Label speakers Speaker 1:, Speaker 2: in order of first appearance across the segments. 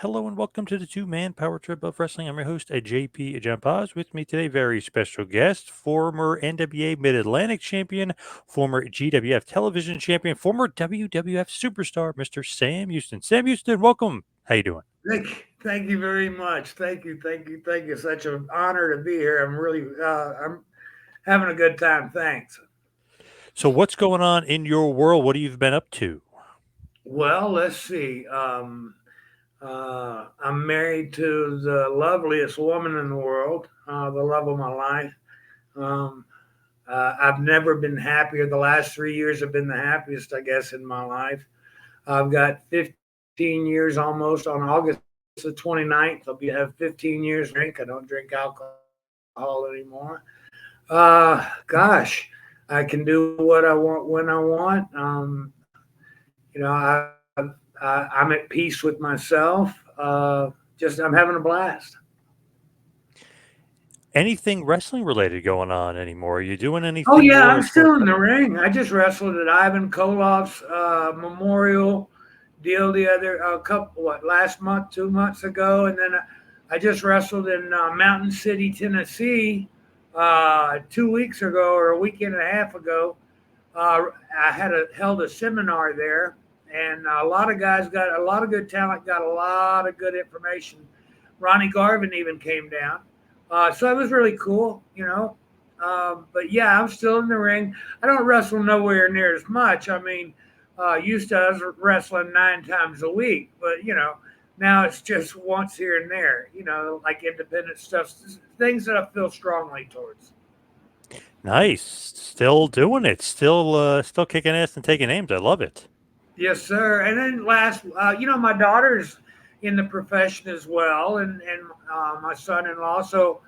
Speaker 1: Hello and welcome to the two-man power trip of wrestling. I'm your host, JP John Poz. With me today, very special guest, former NWA Mid-Atlantic champion, former GWF television champion, former WWF superstar, Mr. Sam Houston. Sam Houston, welcome. How you doing?
Speaker 2: Thank you very much. Thank you. Such an honor to be here. I'm having a good time. Thanks.
Speaker 1: So, what's going on in your world? What have you been up to?
Speaker 2: Well, let's see. I'm married to the loveliest woman in the world, the love of my life. Um, I've never been happier. The last 3 years have been the happiest, I guess, in my life. I've got 15 years almost on August the 29th. Have 15 years drink. I don't drink alcohol anymore. Gosh, I can do what I want when I want. I'm at peace with myself. Just I'm having a blast.
Speaker 1: Anything wrestling related going on anymore? Are you doing
Speaker 2: Oh
Speaker 1: anything
Speaker 2: yeah,
Speaker 1: more
Speaker 2: I'm
Speaker 1: as far as
Speaker 2: still in the ring. I just wrestled at Ivan Koloff's memorial deal the other couple last month, 2 months ago, and then I just wrestled in Mountain City, Tennessee, 2 weeks ago or a weekend and a half ago. I held a seminar there, and a lot of guys got a lot of good talent, got a lot of good information. Ronnie Garvin even came down, so it was really cool. But yeah, I'm still in the ring. I don't wrestle nowhere near as much. I mean, used to I was wrestling 9 times a week, but now it's just once here and there. Like independent stuff, things that I feel strongly towards.
Speaker 1: nice? Still doing it. Still kicking ass and taking names. I love it.
Speaker 2: Yes, sir. And then my daughter's in the profession as well, and my son-in-law. So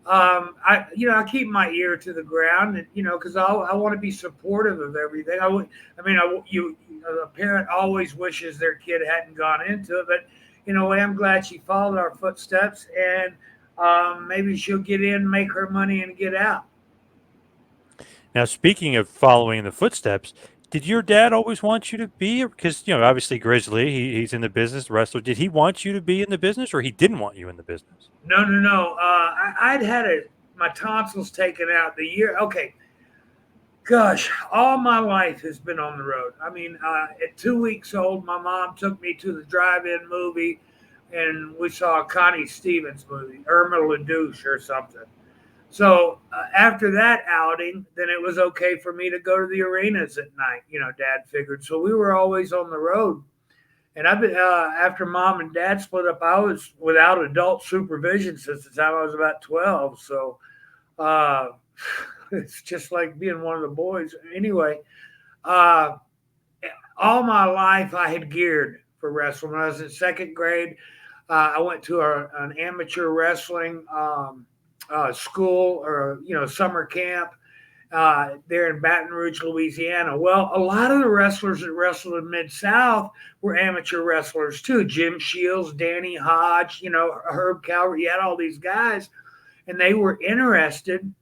Speaker 2: I keep my ear to the ground, and because I want to be supportive of everything. I mean, a parent always wishes their kid hadn't gone into it, but in a way, I'm glad she followed our footsteps, and maybe she'll get in, make her money, and get out.
Speaker 1: Now, speaking of following in the footsteps, did your dad always want you to be? Because obviously Grizzly, he's in the business, wrestler. Did he want you to be in the business, or he didn't want you in the business?
Speaker 2: No, no, no. I'd had my tonsils taken out the year. Okay, gosh, all my life has been on the road. I mean, at 2 weeks old, my mom took me to the drive-in movie, and we saw a Connie Stevens movie, Irma LaDouche or something. So after that outing, then it was okay for me to go to the arenas at night. Dad figured. So we were always on the road. And I've been after mom and dad split up. I was without adult supervision since the time I was about 12. So uh, it's just like being one of the boys. Anyway, uh, all my life I had geared for wrestling. When I was in second grade, I went to an amateur wrestling school or summer camp there in Baton Rouge, Louisiana. Well, a lot of the wrestlers that wrestled in Mid South were amateur wrestlers too. Jim Shields, Danny Hodge, Herb Calvert. You had all these guys, and they were interested.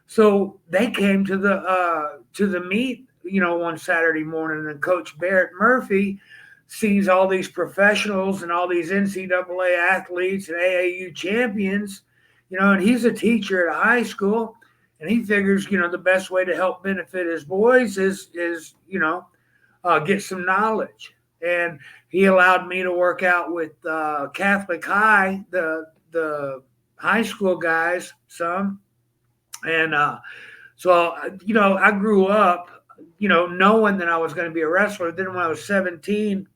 Speaker 2: So they came to the meet, one Saturday morning, and Coach Barrett Murphy sees all these professionals and all these NCAA athletes and AAU champions, and he's a teacher at a high school, and he figures, the best way to help benefit his boys is get some knowledge, and he allowed me to work out with Catholic High, the high school guys, some, and so I grew up, knowing that I was going to be a wrestler. Then when I was 17,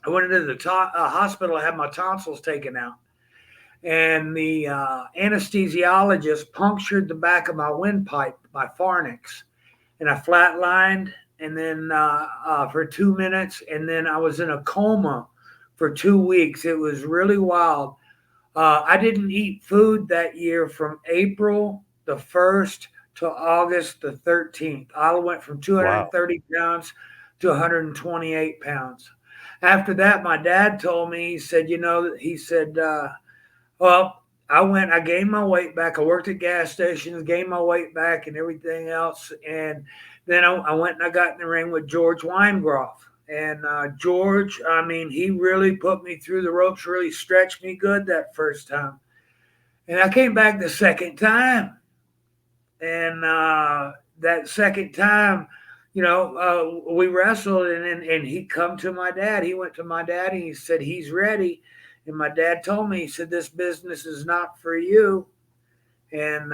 Speaker 2: I went into the hospital. I had my tonsils taken out, and the anesthesiologist punctured the back of my windpipe, my pharynx, and I flatlined, and then for 2 minutes, and then I was in a coma for 2 weeks. It was really wild. I didn't eat food that year from April the 1st to August the 13th. I went from
Speaker 1: Wow.
Speaker 2: 230 pounds to 128 pounds. After that, my dad told me, he said, well, I gained my weight back. I worked at gas stations, gained my weight back and everything else. And then I went and I got in the ring with George Weingroff. And George, I mean, he really put me through the ropes, really stretched me good that first time. And I came back the second time. And that second time, we wrestled, and he come to my dad. He went to my dad and he said, he's ready. And my dad told me, he said, this business is not for you. And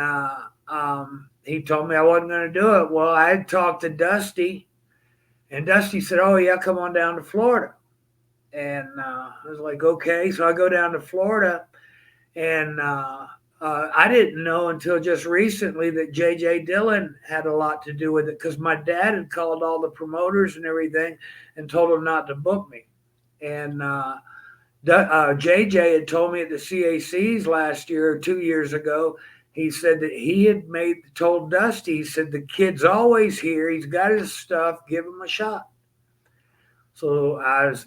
Speaker 2: he told me I wasn't going to do it. Well, I had talked to Dusty, and Dusty said, oh, yeah, come on down to Florida. And I was like, okay. So I go down to Florida, and I didn't know until just recently that J.J. Dillon had a lot to do with it, because my dad had called all the promoters and everything and told them not to book me. And J.J. had told me at the CACs last year or 2 years ago, he said that he had told Dusty, he said, the kid's always here. He's got his stuff. Give him a shot. So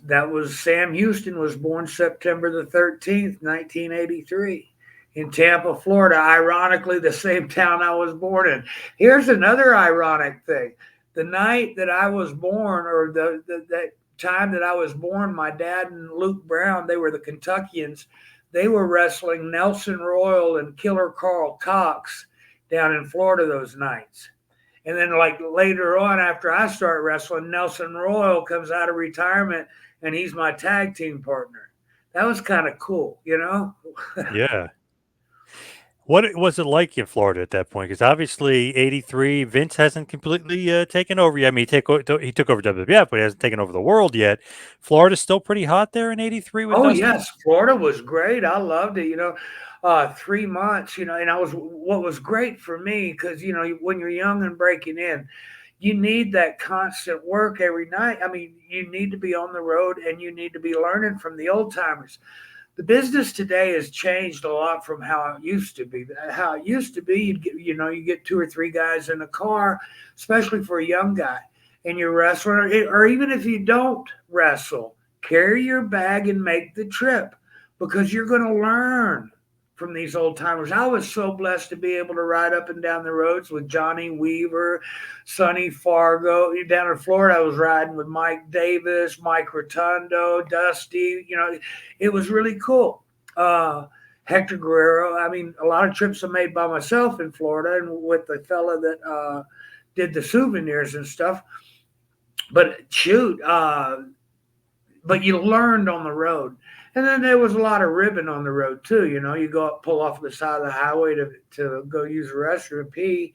Speaker 2: that was Sam Houston was born September the 13th, 1983 in Tampa, Florida, ironically the same town I was born in. Here's another ironic thing. The night that I was born, or that time that I was born, my dad and Luke Brown, they were the Kentuckians, they were wrestling Nelson Royal and Killer Carl Cox down in Florida those nights. And then, like, later on, after I start wrestling, Nelson Royal comes out of retirement, and he's my tag team partner. That was kind of cool, you know?
Speaker 1: Yeah. What was it like in Florida at that point? Because obviously, '83, Vince hasn't completely taken over yet. I mean, he took over WWF, but he hasn't taken over the world yet. Florida's still pretty hot there in '83 with
Speaker 2: Oh,
Speaker 1: Dusty.
Speaker 2: yes. Florida was great. I loved it, 3 months, and what was great for me, because, when you're young and breaking in, you need that constant work every night. I mean, you need to be on the road, and you need to be learning from the old timers. The business today has changed a lot from how it used to be. How it used to be, you get two or three guys in a car, especially for a young guy, and you're wrestling, or even if you don't wrestle, carry your bag and make the trip, because you're going to learn from these old timers. I was so blessed to be able to ride up and down the roads with Johnny Weaver, Sonny Fargo. Down in Florida, I was riding with Mike Davis, Mike Rotundo, Dusty. It was really cool. Hector Guerrero. I mean, a lot of trips I made by myself in Florida, and with the fella that did the souvenirs and stuff. But shoot, but you learned on the road. And then there was a lot of ribbon on the road too. You go up, pull off the side of the highway to go use the restroom, pee,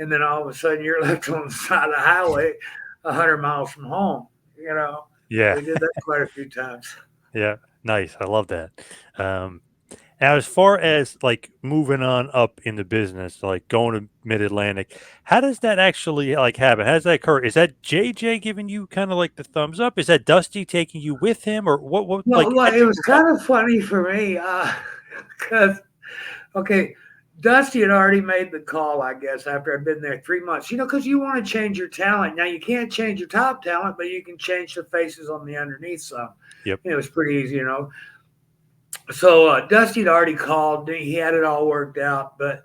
Speaker 2: and then all of a sudden you're left on the side of the highway, 100 miles from home.
Speaker 1: Yeah.
Speaker 2: We did that quite a few times.
Speaker 1: Yeah. Nice. I love that. Um, Now, as far as like moving on up in the business, like going to Mid Atlantic, how does that actually like happen? How does that occur? Is that JJ giving you kind of like the thumbs up? Is that Dusty taking you with him, or what? Like,
Speaker 2: Well,
Speaker 1: how do
Speaker 2: it
Speaker 1: you
Speaker 2: was
Speaker 1: move up?
Speaker 2: kind of funny for me because okay, Dusty had already made the call, I guess, after I'd been there 3 months. Because you want to change your talent. Now, you can't change your top talent, but you can change the faces on the underneath some.
Speaker 1: Yep.
Speaker 2: It was pretty easy. So Dusty had already called. He had it all worked out. But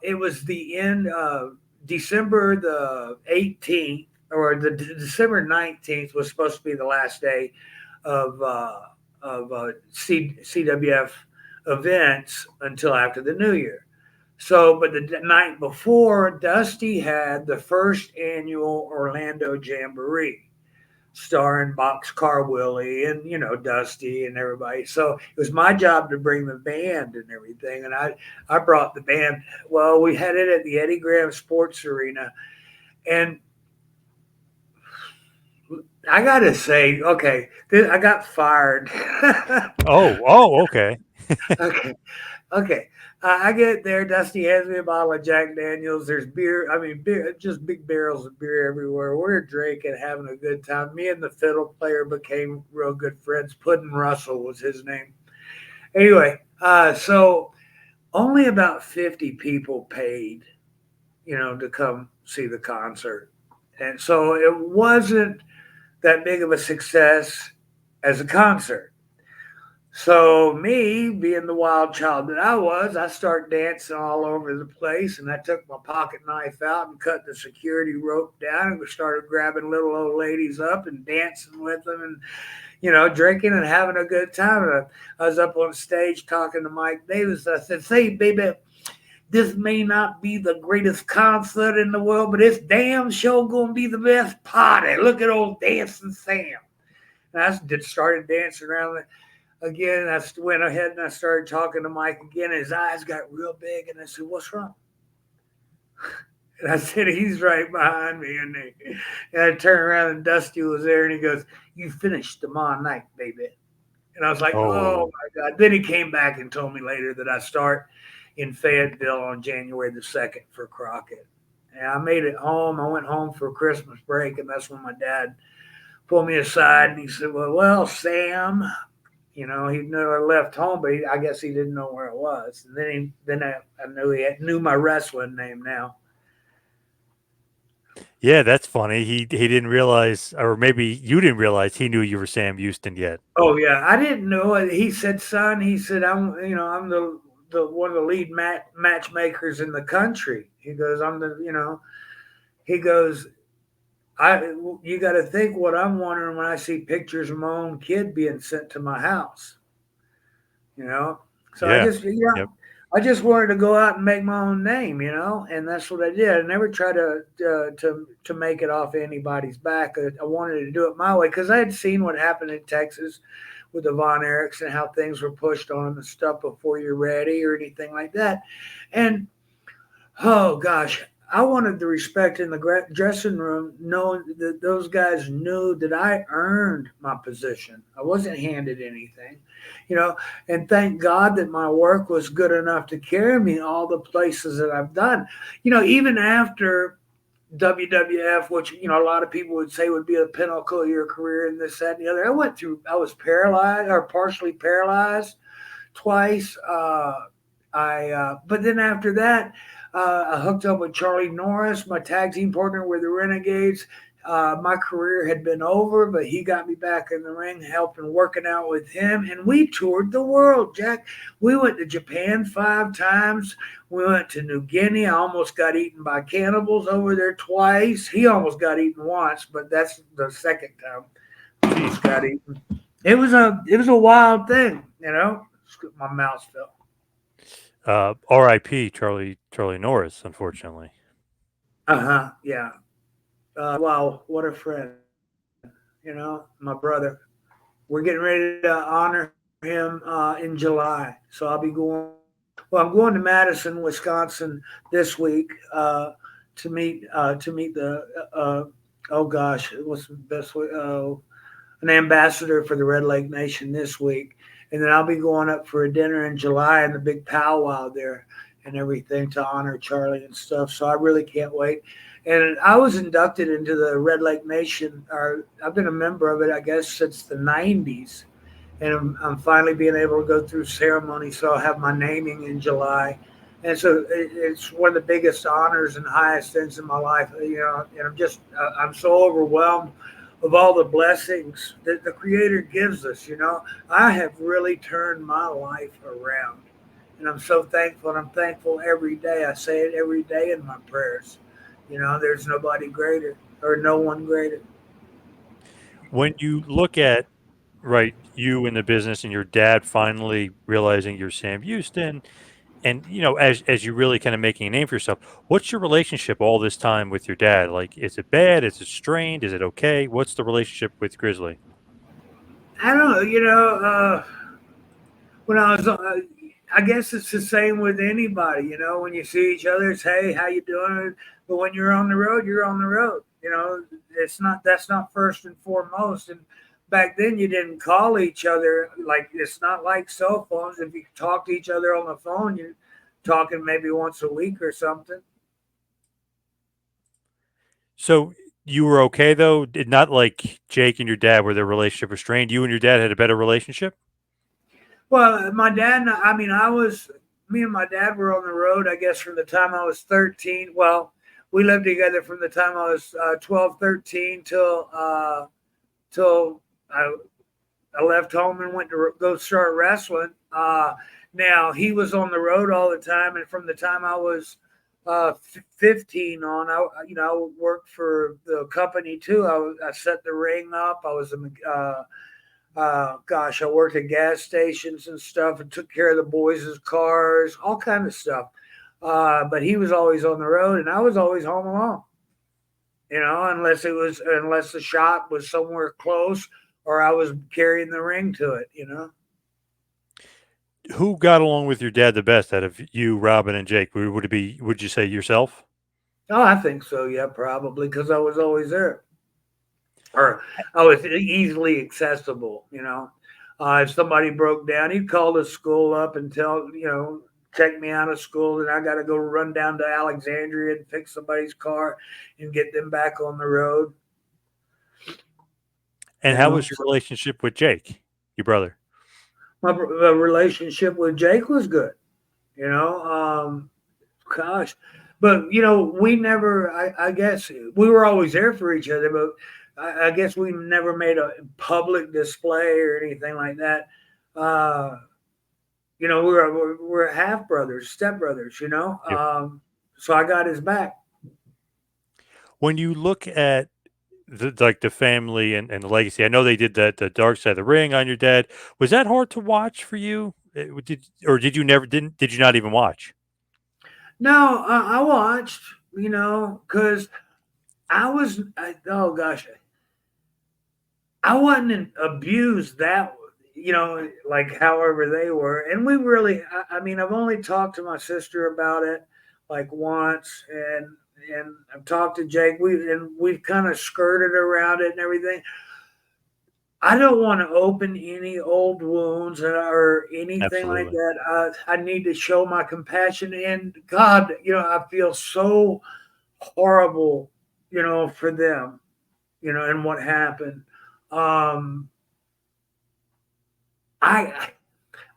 Speaker 2: it was the end of December the 18th, or the December 19th was supposed to be the last day of CWF events until after the New Year. So, but the night before, Dusty had the first annual Orlando Jamboree, starring Boxcar Willie and Dusty and everybody. So it was my job to bring the band and everything, and I brought the band. Well, we had it at the Eddie Graham Sports Arena, and I gotta say, okay, I got fired.
Speaker 1: Okay.
Speaker 2: Okay. Okay. I get there. Dusty hands me a bottle of Jack Daniels. There's beer. I mean, beer, just big barrels of beer everywhere. We're drinking, having a good time. Me and the fiddle player became real good friends. Puddin' Russell was his name. Anyway, so only about 50 people paid, to come see the concert. And so it wasn't that big of a success as a concert. So me, being the wild child that I was, I start dancing all over the place, and I took my pocket knife out and cut the security rope down, and we started grabbing little old ladies up and dancing with them, and drinking and having a good time. And I was up on stage talking to Mike Davis. I said, "Say, baby, this may not be the greatest concert in the world, but it's damn sure gonna be the best party. Look at old dancing Sam." And I just started dancing around again. I went ahead and I started talking to Mike again. And his eyes got real big, and I said, "What's wrong?" And I said, "He's right behind me." And I turned around, and Dusty was there, and he goes, "You finished tomorrow night, baby." And I was like, "Oh
Speaker 1: Oh,
Speaker 2: my God." Then he came back and told me later that I start in Fayetteville on January the 2nd for Crockett. And I made it home. I went home for Christmas break, and that's when my dad pulled me aside and he said, "Well, Sam, he never left home, but I guess he didn't know where it was." And then I knew knew my wrestling name now.
Speaker 1: yeah, that's funny. He didn't realize, or maybe you didn't realize he knew you were Sam Houston yet.
Speaker 2: Oh yeah, I didn't know it. He said, "Son," he said, I'm the one of the lead matchmakers in the country." He goes, "I'm the." He goes, You got to think what I'm wondering when I see pictures of my own kid being sent to my house, you know. So
Speaker 1: Yeah. Yep.
Speaker 2: I just wanted to go out and make my own name, and that's what I did. I never tried to make it off anybody's back. I wanted to do it my way because I had seen what happened in Texas with the Von Erichs and how things were pushed on them and stuff before you're ready or anything like that. And oh gosh, I wanted the respect in the dressing room, knowing that those guys knew that I earned my position. I wasn't handed anything, you know. And thank God that my work was good enough to carry me all the places that I've done. Even after WWF, which a lot of people would say would be the pinnacle of your career, and this, that, and the other. I was paralyzed or partially paralyzed twice. But then after that, I hooked up with Charlie Norris, my tag team partner with the Renegades. My career had been over, but he got me back in the ring, helping working out with him, and we toured the world, Jack. We went to Japan 5 times. We went to New Guinea. I almost got eaten by cannibals over there twice. He almost got eaten once, but that's the second time I
Speaker 1: Jeez.
Speaker 2: almost got eaten. It was a wild thing, you know. My mouth fell.
Speaker 1: R.I.P. Charlie Norris, unfortunately.
Speaker 2: Yeah. Wow, what a friend. My brother. We're getting ready to honor him in July, so I'll be going. Well, I'm going to Madison, Wisconsin this week to meet oh gosh, what's the best way? An ambassador for the Red Lake Nation this week, and then I'll be going up for a dinner in July and the big powwow there and everything to honor Charlie and stuff. So I really can't wait. And I was inducted into the Red Lake Nation, or I've been a member of it, I guess, since the '90s, and I'm finally being able to go through ceremony. So I'll have my naming in July, and so it's one of the biggest honors and highest things in my life. And I'm so overwhelmed of all the blessings that the Creator gives us. I have really turned my life around, and I'm so thankful. And I'm thankful every day. I say it every day in my prayers. There's nobody greater or no one greater.
Speaker 1: When you look at, right, you in the business and your dad finally realizing you're Sam Houston, and as you really kind of making a name for yourself, what's your relationship all this time with your dad? Like, is it bad? Is it strained? Is it okay? What's the relationship with Grizzly?
Speaker 2: I don't know. When I was, I guess it's the same with anybody. When you see each other, it's hey, how you doing? But when you're on the road, you're on the road. It's not that's not first and foremost. And back then, you didn't call each other like it's not like cell phones. If you talk to each other on the phone, you're talking maybe once a week or something.
Speaker 1: So you were okay though? Not like Jake and your dad where their relationship was strained. You and your dad had a better relationship?
Speaker 2: Well, my dad, I mean, me and my dad were on the road, I guess, from the time I was 13. Well, we lived together from the time I was 12, 13 till I I left home and went to go start wrestling. Now he was on the road all the time, and from the time I was 15 on, I worked for the company too. I set the ring up. I was a gosh, I worked at gas stations and stuff, and took care of the boys' cars, all kind of stuff. But he was always on the road, and I was always home alone. Unless the shop was somewhere close or I was carrying the ring to it.
Speaker 1: Who got along with your dad the best out of you, Robin, and Jake? Would it be? Would you say yourself?
Speaker 2: Oh, I think so. Yeah, probably because I was always there, or I was easily accessible. If somebody broke down, he'd call the school up and check me out of school, and I got to go run down to Alexandria and fix somebody's car and get them back on the road.
Speaker 1: And
Speaker 2: You
Speaker 1: how
Speaker 2: know,
Speaker 1: was your relationship with Jake, your brother?
Speaker 2: my relationship with Jake was good. You know, gosh, but we never. I guess we were always there for each other, but I guess we never made a public display or anything like that. Uh, we're half brothers, step brothers.
Speaker 1: Yeah.
Speaker 2: So I got his back.
Speaker 1: When you look at the family and the legacy, I know they did that the Dark Side of the Ring on your dad. Was that hard to watch for you? Did you never didn't did you not even watch?
Speaker 2: No, I watched. Because oh gosh, I wasn't abused like however they were. And we really, I mean, I've only talked to my sister about it like once, and I've talked to Jake. We've kind of skirted around it and everything. I don't want to open any old wounds or anything like
Speaker 1: Absolutely.
Speaker 2: that. I need to show my compassion. And God, I feel so horrible, for them, and what happened. Um, I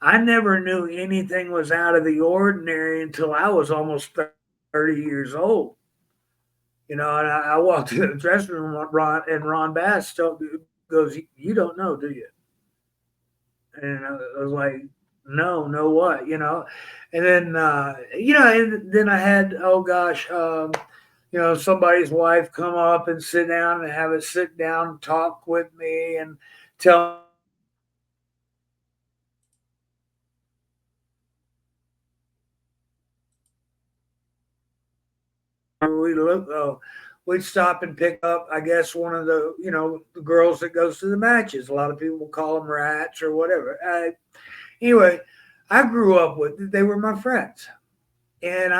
Speaker 2: I never knew anything was out of the ordinary until I was almost 30 years old. And I walked in the dressing room, and Ron Bass goes, "You don't know, do you?" And I was like, "No, no what?" And then and then I had, oh gosh, somebody's wife come up and sit down and have a sit down talk with me and tell we look we'd stop and pick up, I guess, one of the girls that goes to the matches. A lot of people call them rats or whatever. Anyway, I grew up with, they were my friends. And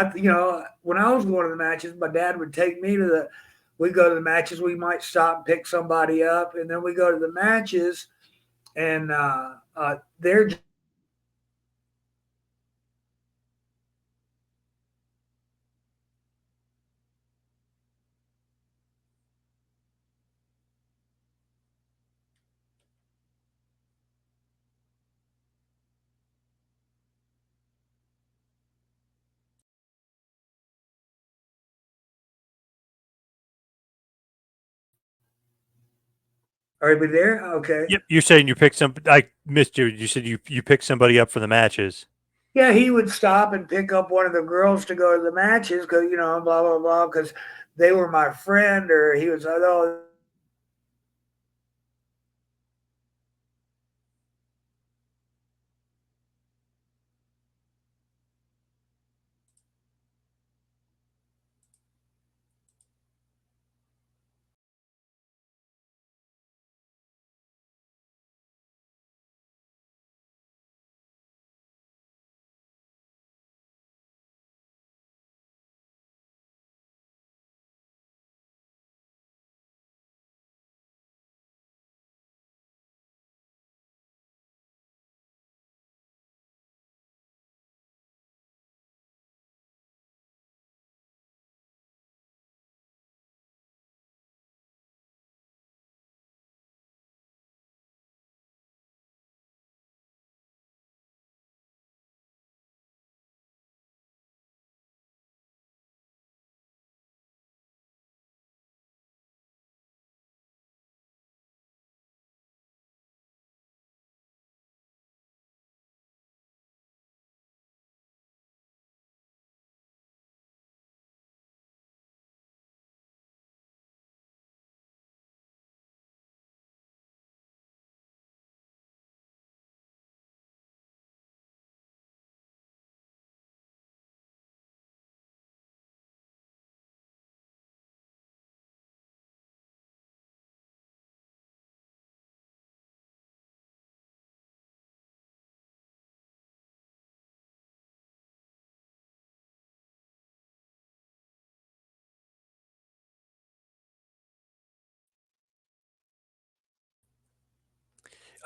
Speaker 2: when I was going to the matches, my dad would take me to we go to the matches. We might stop and pick somebody up, and then we go to the matches, and they're are we there? Okay.
Speaker 1: Yep. You're saying you picked some. I missed you. You said you picked somebody up for the matches.
Speaker 2: Yeah, he would stop and pick up one of the girls to go to the matches because blah blah blah because they were my friend, or he was oh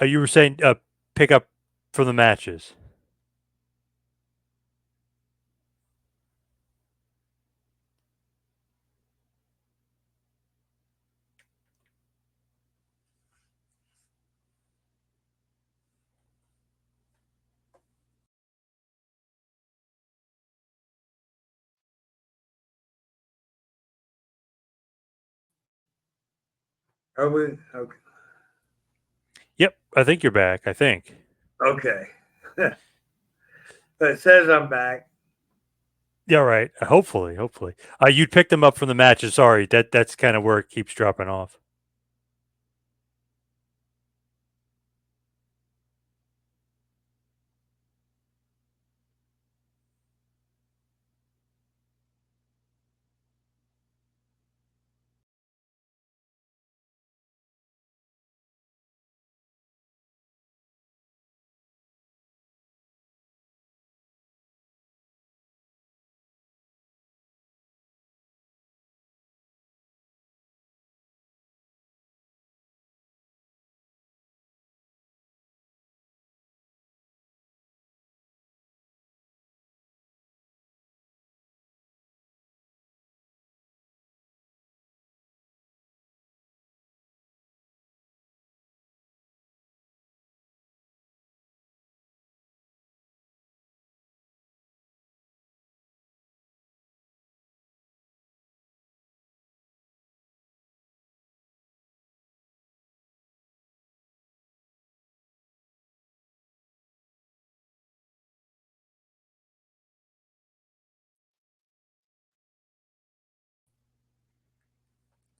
Speaker 1: You were saying pick up from the matches.
Speaker 2: Are we okay?
Speaker 1: Yep, I think you're back. I think.
Speaker 2: Okay. It says I'm back.
Speaker 1: Yeah, right. Hopefully. You'd pick them up from the matches. Sorry, that's kind of where it keeps dropping off.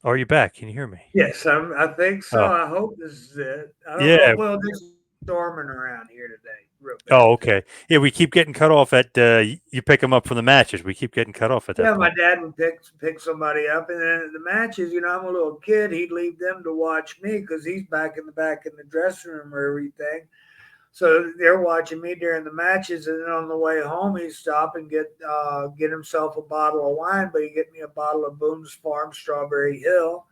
Speaker 1: Are you back? Can you hear me?
Speaker 2: Yes, I think so.
Speaker 1: Oh,
Speaker 2: I hope this is it. I don't know.
Speaker 1: yeah.
Speaker 2: Well, there's storming around here today, real bad
Speaker 1: Oh,
Speaker 2: too.
Speaker 1: okay. Yeah, we keep getting cut off at you pick them up from the matches. We keep getting cut off at that
Speaker 2: Yeah, my
Speaker 1: point.
Speaker 2: dad would pick somebody up, and then at the matches, I'm a little kid. He'd leave them to watch me because he's back in the dressing room or everything. So they're watching me during the matches, and then on the way home, he'd stop and get himself a bottle of wine, but he'd get me a bottle of Boone's Farm Strawberry Hill.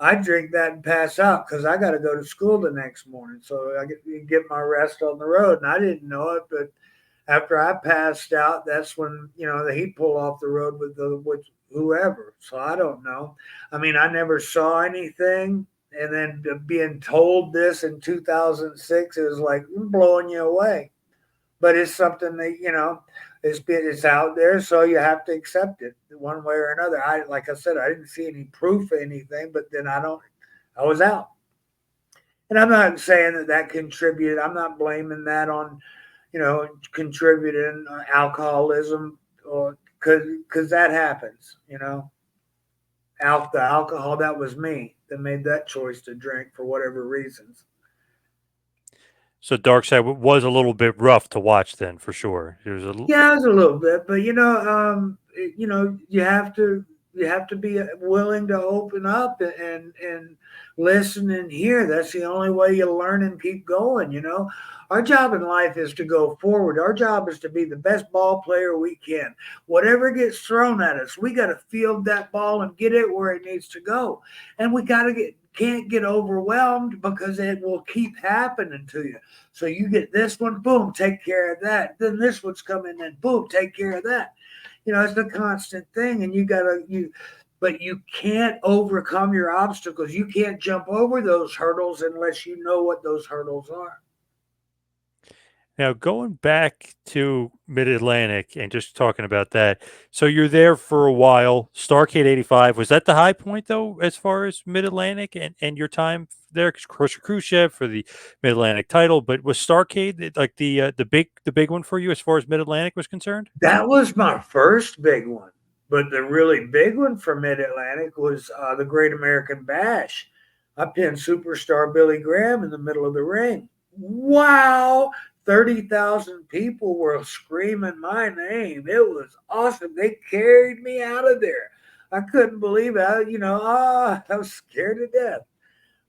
Speaker 2: I drink that and pass out because I got to go to school the next morning. So I get my rest on the road, and I didn't know it, but after I passed out, that's when he'd pull off the road with whoever. So I don't know. I mean, I never saw anything, and then being told this in 2006, it was like blowing you away. But it's something that it's out there, so you have to accept it one way or another. Like I said, I didn't see any proof of anything, but then I was out. And I'm not saying that contributed. I'm not blaming that on contributing alcoholism or because that happens. The alcohol, that was me that made that choice to drink for whatever reasons.
Speaker 1: So Dark Side was a little bit rough to watch then, for sure. There's
Speaker 2: Yeah, it was a little bit, but you have to be willing to open up and listen and hear. That's the only way you learn and keep going. Our job in life is to go forward. Our job is to be the best ball player we can. Whatever gets thrown at us, we got to field that ball and get it where it needs to go. And we got to can't get overwhelmed because it will keep happening to you. So you get this one, boom, take care of that. Then this one's coming in, boom, take care of that. It's a constant thing, and but you can't overcome your obstacles. You can't jump over those hurdles unless you know what those hurdles are.
Speaker 1: Now, going back to Mid Atlantic and just talking about that, so you're there for a while. Starcade '85 was that the high point though, as far as Mid Atlantic and your time there? Because Khrushchev for the Mid Atlantic title, but was Starcade like the big one for you as far as Mid Atlantic was concerned?
Speaker 2: That was my first big one. But the really big one for Mid Atlantic was the Great American Bash. I pinned superstar Billy Graham in the middle of the ring. Wow! 30,000 people were screaming my name. It was awesome. They carried me out of there. I couldn't believe it. I was scared to death.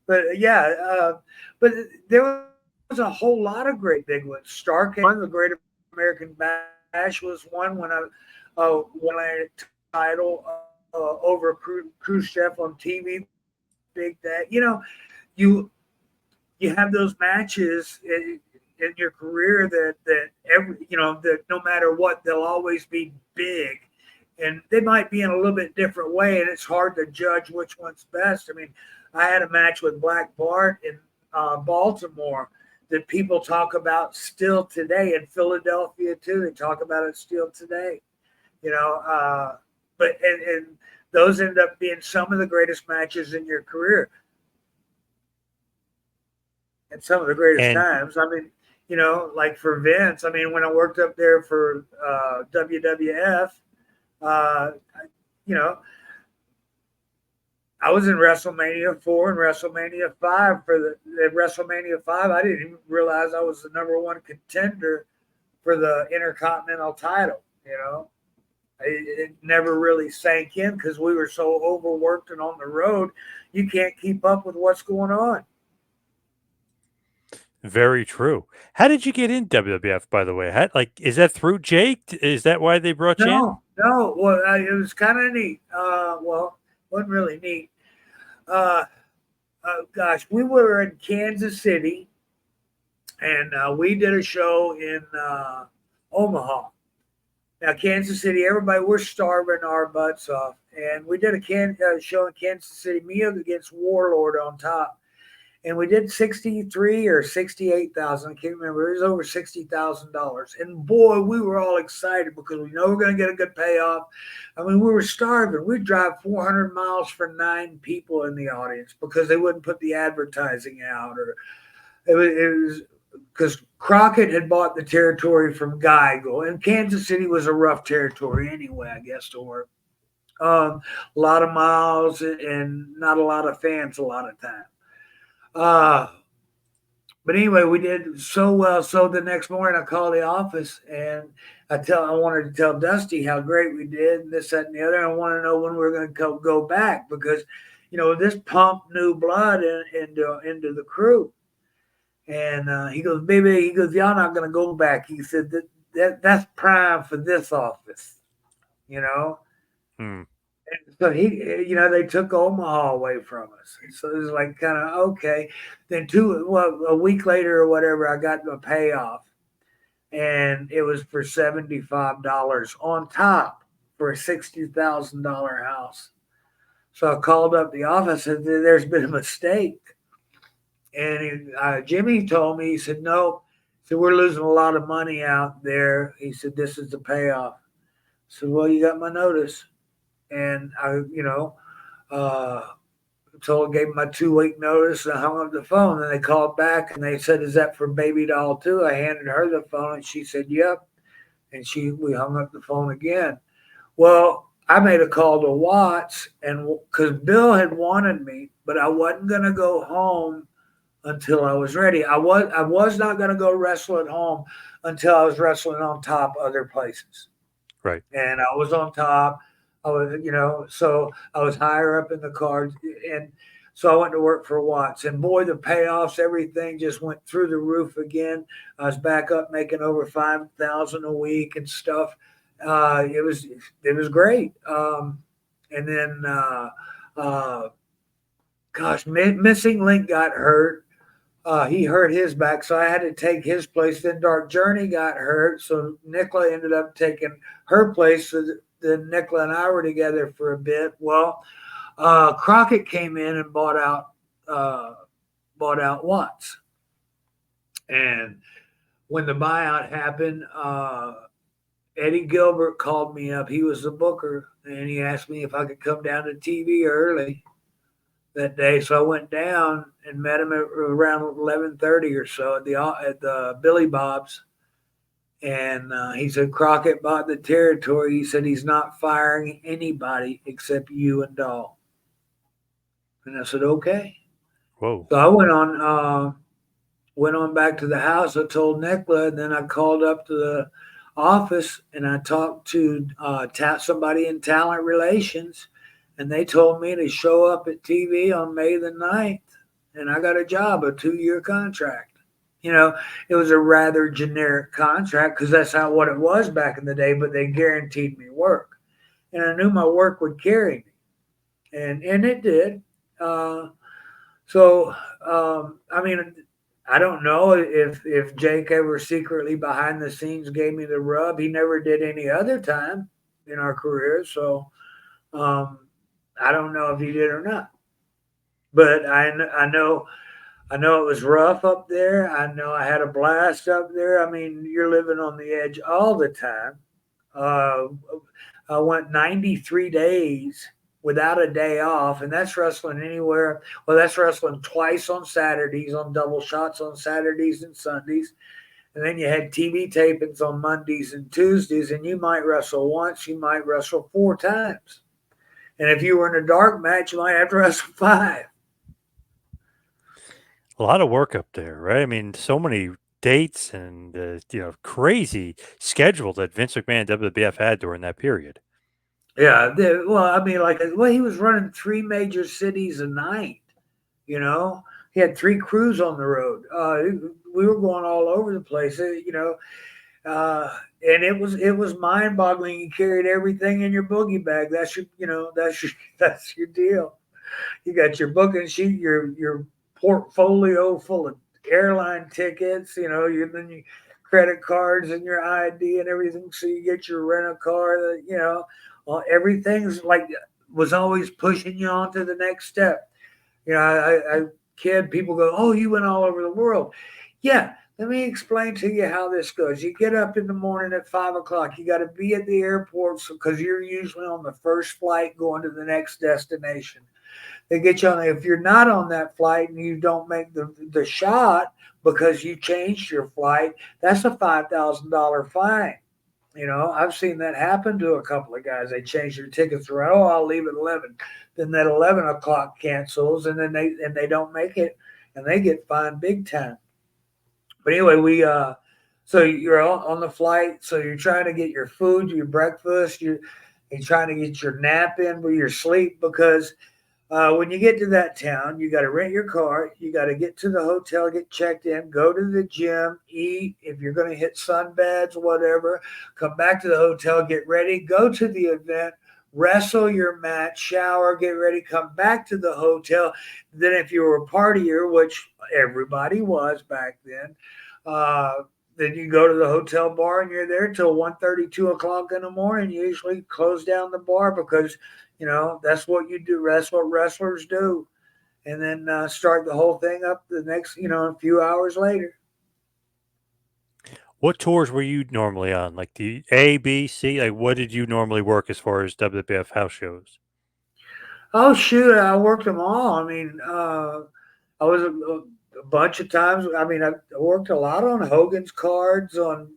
Speaker 2: But yeah, but there was a whole lot of great big ones. Stark won the Great American Bash was one when I title over Khrushchev on TV. Big that you you have those matches in your career that every that no matter what they'll always be big, and they might be in a little bit different way, and it's hard to judge which one's best. I mean, I had a match with Black Bart in Baltimore that people talk about still today. In Philadelphia too, they talk about it still today. You know, but and those end up being some of the greatest matches in your career and some of the greatest
Speaker 1: And
Speaker 2: times. I mean, like for Vince, I mean, when I worked up there for WWF, uh, you know, I was in WrestleMania 4 and WrestleMania 5 for the WrestleMania 5. I didn't even realize I was the number one contender for the Intercontinental title. It never really sank in because we were so overworked and on the road, you can't keep up with what's going on.
Speaker 1: very true. How did you get in WWF, by the way? Is that through Jake? Is that why they brought you in?
Speaker 2: No. Well, it was kind of neat. Well, wasn't really neat. Uh, Gosh, we were in Kansas City, and we did a show in Omaha. Now, Kansas City, everybody, we're starving our butts off. And we did a show in Kansas City, me against Warlord on top. And we did 63 or 68,000. I can't remember. It was over $60,000. And boy, we were all excited because we know we're going to get a good payoff. I mean, we were starving. We'd drive 400 miles for 9 people in the audience because they wouldn't put the advertising out, or it was because Crockett had bought the territory from Geigel, and Kansas City was a rough territory anyway, I guess, to work. A lot of miles and not a lot of fans a lot of time. But anyway, we did so well. So the next morning, I called the office and I wanted to tell Dusty how great we did, and this, that, and the other. I want to know when we were going to go back because, this pumped new blood into the crew. And he goes, baby, y'all not going to go back. He said that's prime for this office,
Speaker 1: Hmm.
Speaker 2: And so they took Omaha away from us. So it was like kind of okay. Then a week later or whatever, I got a payoff, and it was for $75 on top for a $60,000 house. So I called up the office and said, there's been a mistake. And Jimmy told me, he said, no. He said, we're losing a lot of money out there. He said, this is the payoff. I said, well, you got my notice. And I, gave him my 2-week notice, and I hung up the phone. And they called back and they said, is that for Baby Doll too? I handed her the phone and she said, yep. And we hung up the phone again. Well, I made a call to Watts, and because Bill had wanted me, but I wasn't going to go home until I was ready. I was not going to go wrestle at home until I was wrestling on top other places.
Speaker 1: Right.
Speaker 2: And I was on top. I was, so I was higher up in the card. And so I went to work for Watts. And boy, the payoffs, everything just went through the roof again. I was back up making over $5,000 a week and stuff. It was great. And then, Missing Link got hurt. He hurt his back, so I had to take his place. Then Dark Journey got hurt, so Nicola ended up taking her place. So then Nicola and I were together for a bit. Well, Crockett came in and bought out Watts, and when the buyout happened, Eddie Gilbert called me up. He was the booker, and he asked me if I could come down to TV early that day. So I went down and met him at around 11:30 or so at the Billy Bob's. And he said, Crockett bought the territory. He said, he's not firing anybody except you and Doll. And I said, okay.
Speaker 1: Whoa.
Speaker 2: So I went on back to the house. I told Nicola, and then I called up to the office and I talked to somebody in talent relations. And they told me to show up at TV on May the 9th. And I got a job, a 2-year contract. It was a rather generic contract because that's what it was back in the day, but they guaranteed me work. And I knew my work would carry me. And it did. I mean, I don't know if Jake ever secretly behind the scenes gave me the rub. He never did any other time in our career, so um, I don't know if he did or not. But I know it was rough up there. I know I had a blast up there. I mean, you're living on the edge all the time. Uh, I went 93 days without a day off, and that's wrestling anywhere. Well, that's wrestling twice on Saturdays, on double shots on Saturdays and Sundays. And then you had TV tapings on Mondays and Tuesdays, and you might wrestle once, you might wrestle four times. And if you were in a dark match, you might have to wrestle five.
Speaker 1: A lot of work up there, right? I mean, so many dates and crazy schedule that Vince McMahon and WWF had during that period.
Speaker 2: Yeah, well, I mean, he was running three major cities a night. You know, he had three crews on the road. We were going all over the place. And it was mind boggling. You carried everything in your boogie bag. That's your that's your that's your deal. You got your booking sheet, your portfolio full of airline tickets. Then you credit cards and your ID and everything. So you get your rent a car. Well, everything's like was always pushing you on to the next step. I kid people go, oh, you went all over the world. Yeah, let me explain to you how this goes. You get up in the morning at 5 o'clock. You got to be at the airport because you're usually on the first flight going to the next destination. They get you on. If you're not on that flight and you don't make the shot because you changed your flight, that's a $5,000 fine. I've seen that happen to a couple of guys. They change their tickets around. Oh, I'll leave at 11. Then that 11 o'clock cancels, and then they don't make it, and they get fined big time. But anyway, so you're on the flight. So you're trying to get your food, your breakfast. You're trying to get your nap in with your sleep because when you get to that town, you got to rent your car. You got to get to the hotel, get checked in, go to the gym, eat. If you're going to hit sunbeds, whatever, come back to the hotel, get ready, go to the event, wrestle your match, shower, get ready, come back to the hotel. Then, if you were a partier, which everybody was back uh, then you go to the hotel bar and you're there till 1:30, 2 o'clock in the morning. You usually close down the bar because that's what you do. That's what wrestlers do. And then start the whole thing up the next, a few hours later.
Speaker 1: What tours were you normally on? Like the A, B, C? Like what did you normally work as far as WWF house shows?
Speaker 2: Oh, shoot. I worked them all. I mean, I was a bunch of times. I mean, I worked a lot on Hogan's cards, on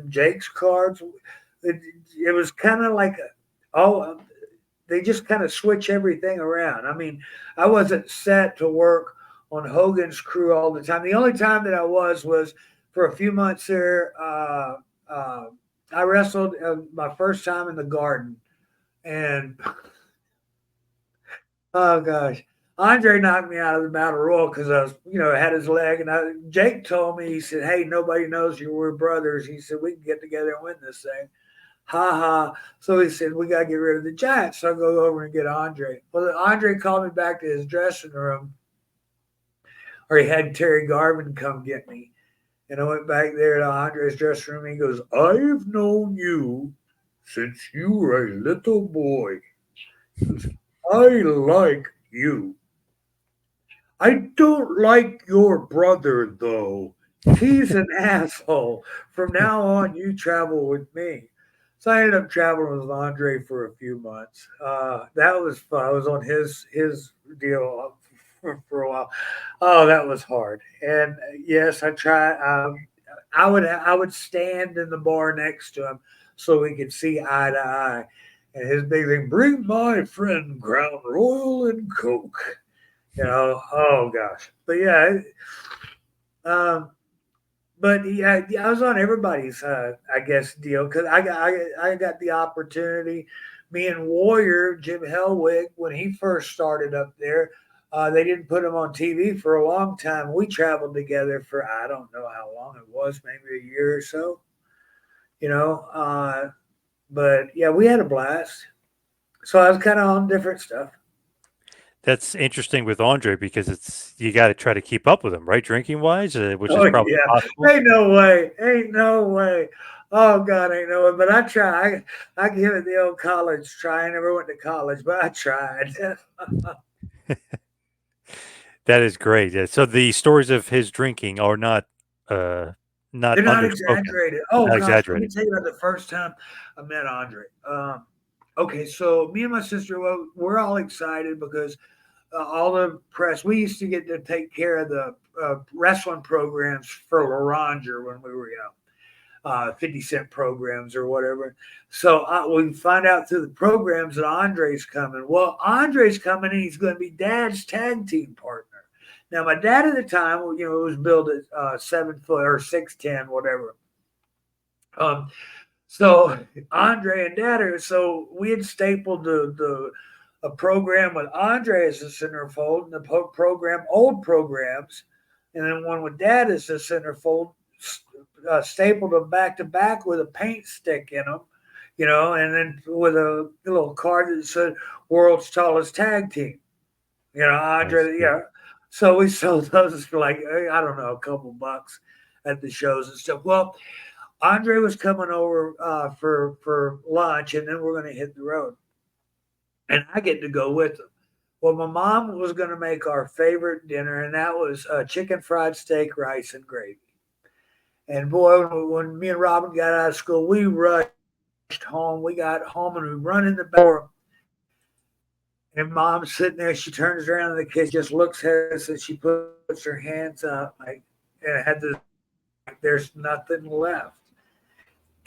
Speaker 2: Jake's cards. It was kind of like, oh, they just kind of switch everything around. I mean, I wasn't set to work on Hogan's crew all the time. The only time that I was for a few months there. Uh, I wrestled my first time in the Garden, and oh gosh, Andre knocked me out of the battle royal because I was, had his leg, and Jake told me, he said, "Hey, nobody knows you were brothers." He said, "We can get together and win this thing." Ha ha. So he said, we got to get rid of the Giants. So I go over and get Andre. Well, Andre called me back to his dressing room, or he had Terry Garvin come get me. And I went back there to Andre's dressing room. And he goes, I've known you since you were a little boy. He goes, I like you. I don't like your brother, though. He's an asshole. From now on, you travel with me. So I ended up traveling with Andre for a few months. That was fun. I was on his deal for a while. Oh, that was hard. And yes, I tried. I would stand in the bar next to him so we could see eye to eye. And his big thing, bring my friend Crown Royal and Coke. Oh gosh. But yeah, um, but yeah, I was on everybody's, I guess, deal because I got the opportunity. Me and Warrior Jim Hellwig, when he first started up there, they didn't put him on TV for a long time. We traveled together for I don't know how long it was, maybe a year or so. You know, uh, but yeah, we had a blast. So I was kind of on different stuff.
Speaker 1: That's interesting with Andre because it's you got to try to keep up with him, right? Drinking wise, which is
Speaker 2: Oh
Speaker 1: probably
Speaker 2: yeah,
Speaker 1: impossible.
Speaker 2: ain't no way, ain't no way. Oh God, ain't no way. But I try. I give it the old college try. I never went to college, but I tried.
Speaker 1: That is great. Yeah, so the stories of his drinking are uh, not
Speaker 2: They're not
Speaker 1: underspoken,
Speaker 2: exaggerated. Oh
Speaker 1: not
Speaker 2: gosh, let me
Speaker 1: exaggerated.
Speaker 2: tell you about the first time I met Andre. Okay, so me and my sister, well, we're all excited because all the press. We used to get to take care of the wrestling programs for Laranger when we were young. 50 cent programs or whatever. So we find out through the programs that Andre's coming. Well, Andre's coming and he's going to be Dad's tag team partner. Now, my dad at the time, was billed at 7 foot or 6'10", whatever. Um, so Andre and Dad are so we had stapled the a program with Andre as the centerfold and the program old programs, and then one with Dad as the centerfold, stapled them back to back with a paint stick in them, and then with a little card that said "World's Tallest Tag Team."
Speaker 1: I
Speaker 2: Andre,
Speaker 1: see.
Speaker 2: yeah. So we sold those for like I don't know, a couple bucks at the shows and stuff. Well, Andre was coming over for lunch, and then we're going to hit the road, and I get to go with him. Well, my mom was going to make our favorite dinner, and that was chicken fried steak, rice, and gravy. And boy, when me and Robin got out of school, we rushed home. We got home and we run in the back door, and Mom's sitting there. She turns around in the kitchen, just looks at us, and she puts her hands up like, and it had this like, there's nothing left.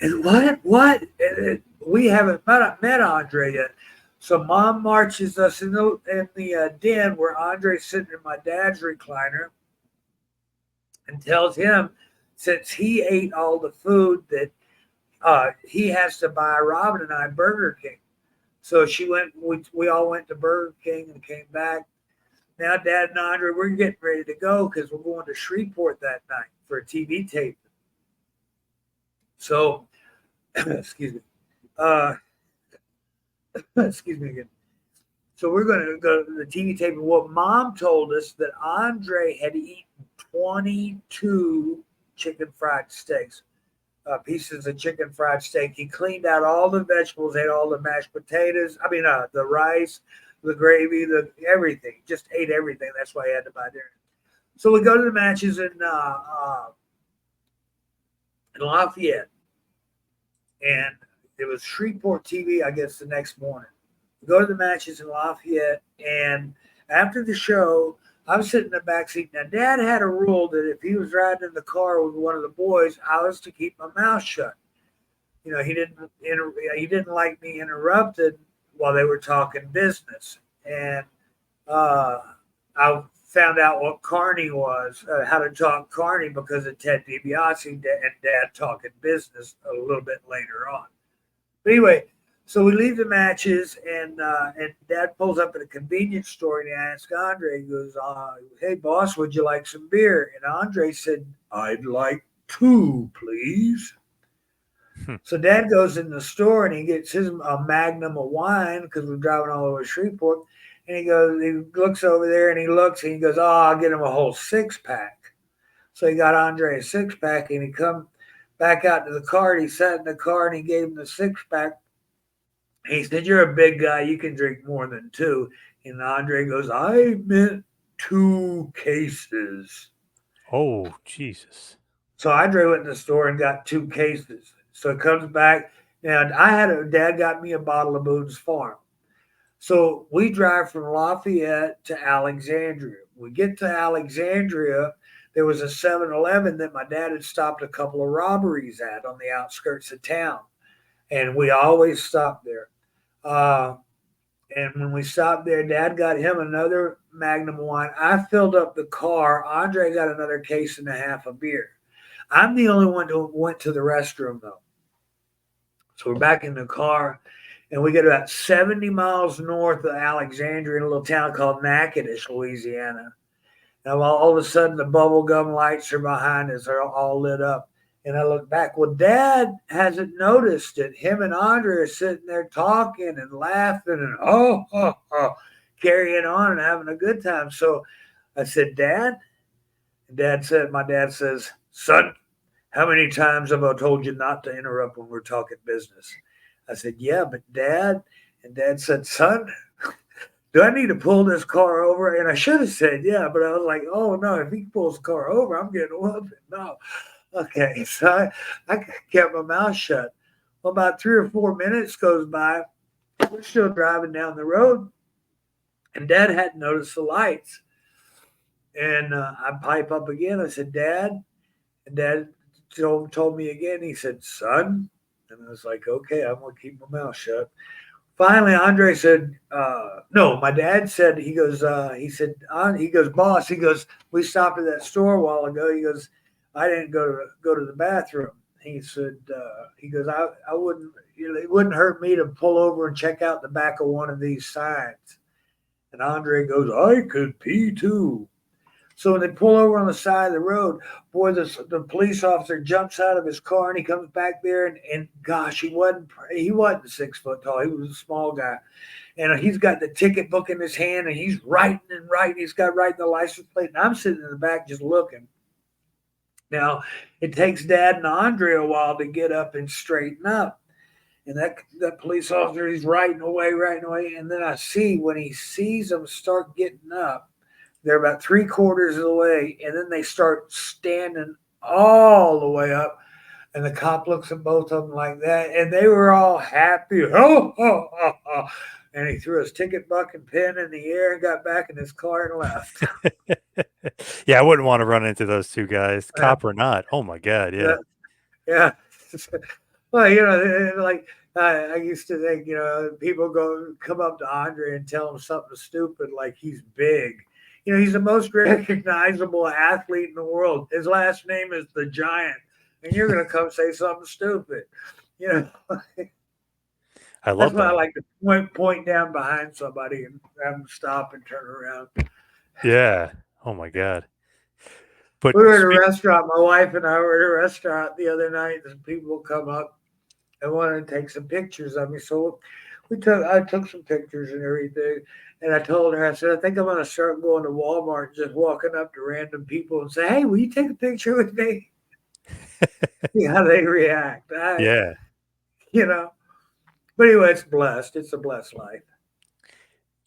Speaker 2: And we haven't met Andre yet. So Mom marches us in the den where Andre's sitting in my dad's recliner and tells him since he ate all the food that he has to buy Robin and I Burger King. So she went. We all went to Burger King and came back. Now Dad and Andre, we're getting ready to go because we're going to Shreveport that night for a TV tape. So, excuse me. Uh, excuse me again. So we're going to go to the TV tape. And what Mom told us that Andre had eaten 22 chicken fried steaks, pieces of chicken fried steak. He cleaned out all the vegetables, ate all the mashed potatoes. I mean, the rice, the gravy, the everything. Just ate everything. That's why he had to buy dinner. So we go to the matches in Lafayette, and it was Shreveport TV, I guess, the next morning. We go to the matches in Lafayette, and after the show, I'm sitting in the back seat. Now, Dad had a rule that if he was riding in the car with one of the boys, I was to keep my mouth shut. He didn't like me interrupted while they were talking business, and I found out what Carney was, how to talk Carney because of Ted DiBiase and Dad talking business a little bit later on. But anyway, so we leave the matches, and Dad pulls up at a convenience store and he asks Andre, he goes, "Hey boss, would you like some beer?" And Andre said, "I'd like two, please."
Speaker 1: Hmm.
Speaker 2: So Dad goes in the store and he gets his a magnum of wine because we're driving all over Shreveport. And he looks over there and he looks and he goes, "Oh, I'll get him a whole 6 pack." So he got Andre a 6 pack and he come back out to the car. And he sat in the car and he gave him the 6 pack. He said, "You're a big guy. You can drink more than two." And Andre goes, "I meant 2 cases."
Speaker 1: Oh, Jesus.
Speaker 2: So Andre went in the store and got 2 cases. So it comes back, and Dad got me a bottle of Boone's Farm. So we drive from Lafayette to Alexandria. We get to Alexandria. There was a 7-Eleven that my dad had stopped a couple of robberies at on the outskirts of town. And we always stopped there. Uh, and when we stopped there, Dad got him another Magnum wine. I filled up the car. Andre got another case and a half of beer. I'm the only one who went to the restroom, though. So we're back in the car, and we get about 70 miles north of Alexandria in a little town called Natchitoches, Louisiana. And all of a sudden, the bubble gum lights are behind us. They're all lit up. And I look back. Well, Dad hasn't noticed it. Him and Andre are sitting there talking and laughing and carrying on and having a good time. So I said, Dad, my dad says, son, how many times have I told you not to interrupt when we're talking business? I said, yeah, but Dad, and Dad said, son, do I need to pull this car over? And I should have said, yeah, but I was like, oh no, if he pulls the car over, I'm getting whooped. No. Okay. So I kept my mouth shut. Well, about 3 or 4 minutes goes by. We're still driving down the road, and Dad hadn't noticed the lights. And I pipe up again. I said, Dad, and Dad told me again. He said, son, and I was like, okay, I'm gonna keep my mouth shut. Finally, Andre said, no, my dad said, he goes, boss, he goes, we stopped at that store a while ago. He goes, I didn't go to the bathroom. He said, he goes, I wouldn't, it wouldn't hurt me to pull over and check out the back of one of these signs. And Andre goes, I could pee too. So when they pull over on the side of the road, boy, the police officer jumps out of his car and he comes back there and gosh, he wasn't 6 foot tall. He was a small guy. And he's got the ticket book in his hand and he's writing and writing. He's got writing the license plate. And I'm sitting in the back just looking. Now, it takes Dad and Andre a while to get up and straighten up. And that police officer, he's writing away. And then I see when he sees them start getting up, they're about 3/4 of the way, and then they start standing all the way up. And the cop looks at both of them like that, and they were all happy. Oh, oh, oh, oh. And he threw his ticket buck and pen in the air and got back in his car and left.
Speaker 1: Yeah, I wouldn't want to run into those two guys, cop or not. Oh my God, yeah.
Speaker 2: Yeah. Well, like I used to think, people come up to Andre and tell him something stupid like he's big. He's the most recognizable athlete in the world. His last name is the Giant, and you're going to come say something stupid.
Speaker 1: I love
Speaker 2: That's why I
Speaker 1: that.
Speaker 2: like to point down behind somebody and have them stop and turn around.
Speaker 1: Yeah. Oh my God. But
Speaker 2: We were at a restaurant. My wife and I were at a restaurant the other night, and people come up and wanted to take some pictures of me. So I took some pictures and everything. And I told her, I said, I think I'm going to start going to Walmart and just walking up to random people and say, hey, will you take a picture with me? See how they react.
Speaker 1: yeah.
Speaker 2: But anyway, it's blessed. It's a blessed life.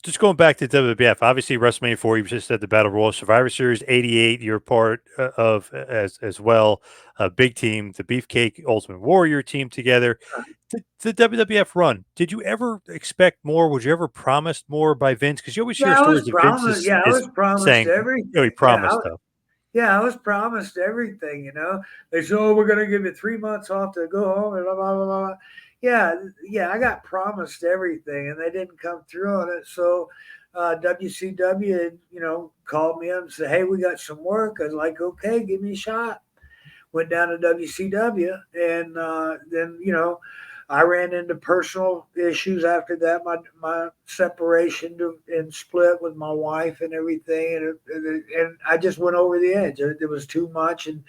Speaker 1: Just going back to WWF, obviously WrestleMania 4, you just said the Battle Royal Survivor Series 88, you're part of as well. Big team, the Beefcake Ultimate Warrior team together. The WWF run, did you ever expect more? Was you ever promised more by Vince? Because you always hear stories of Vince
Speaker 2: I was promised
Speaker 1: saying,
Speaker 2: everything.
Speaker 1: he promised stuff.
Speaker 2: Yeah, I was promised everything, They said, oh, we're going to give you 3 months off to go home and blah, blah, blah, blah. Yeah, I got promised everything, and they didn't come through on it. So WCW, called me up and said, hey, we got some work. I was like, okay, give me a shot. Went down to WCW, and then, I ran into personal issues after that. My separation and split with my wife and everything, and I just went over the edge. It was too much, and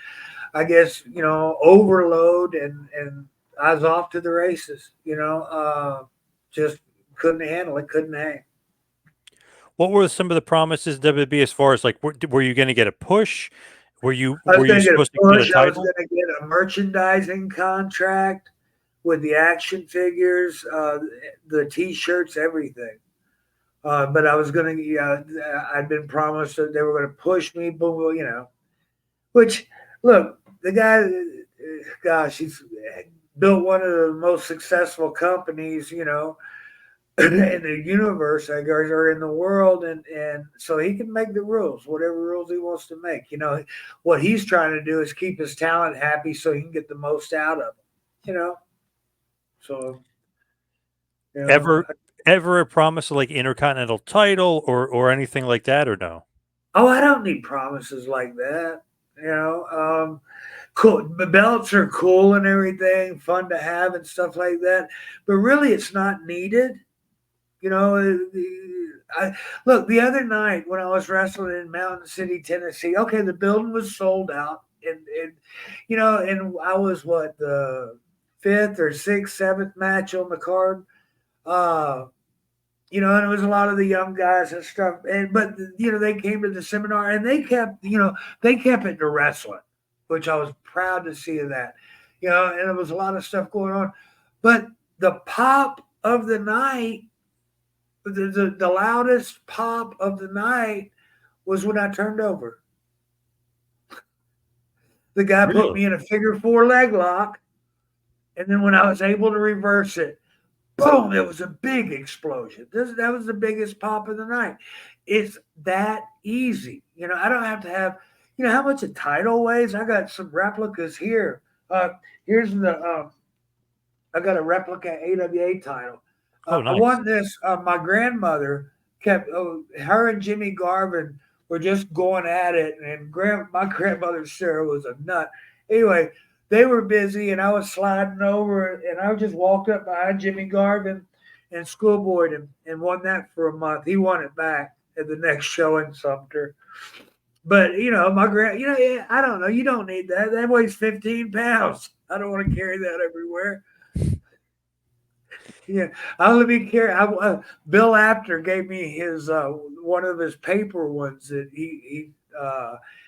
Speaker 2: I guess overload, and I was off to the races. Just couldn't handle it, couldn't hang.
Speaker 1: What were some of the promises WB as far as like were you going to get a push? Were you
Speaker 2: supposed
Speaker 1: to get a title?
Speaker 2: I was going to get a merchandising contract with the action figures, the T-shirts, everything. But I was going to, I'd been promised that they were going to push me, boom, Which, look, the guy, gosh, he's built one of the most successful companies, in the universe, I guess, or in the world, and so he can make the rules, whatever rules he wants to make. What he's trying to do is keep his talent happy so he can get the most out of them. So,
Speaker 1: ever a promise of like Intercontinental title or anything like that, or no?
Speaker 2: Oh, I don't need promises like that. Cool. The belts are cool and everything, fun to have and stuff like that. But really, it's not needed. Look, the other night when I was wrestling in Mountain City, Tennessee, okay, the building was sold out, and I was the 5th or 6th, 7th match on the card. And it was a lot of the young guys and stuff. But they came to the seminar and they kept it to wrestling, which I was proud to see of that. And there was a lot of stuff going on, but the pop of the night, the loudest pop of the night was when I turned over. The guy put
Speaker 1: Really?
Speaker 2: me in a figure four leg lock, and then when I was able to reverse it, boom, it was a big explosion. That was the biggest pop of the night. It's that easy. I don't have to have, how much a title weighs? I got some replicas here. Here's I got a replica AWA title.
Speaker 1: Oh,
Speaker 2: I
Speaker 1: nice.
Speaker 2: won this. My grandmother kept, her and Jimmy Garvin were just going at it, and my grandmother Sarah was a nut. Anyway, they were busy, and I was sliding over, and I just walked up behind Jimmy Garvin and schoolboyed him, and won that for a month. He won it back at the next show in Sumter. But my yeah, I don't know. You don't need that. That weighs 15 pounds. I don't want to carry that everywhere. Yeah, I'll let me carry. Bill Apter gave me his one of his paper ones that he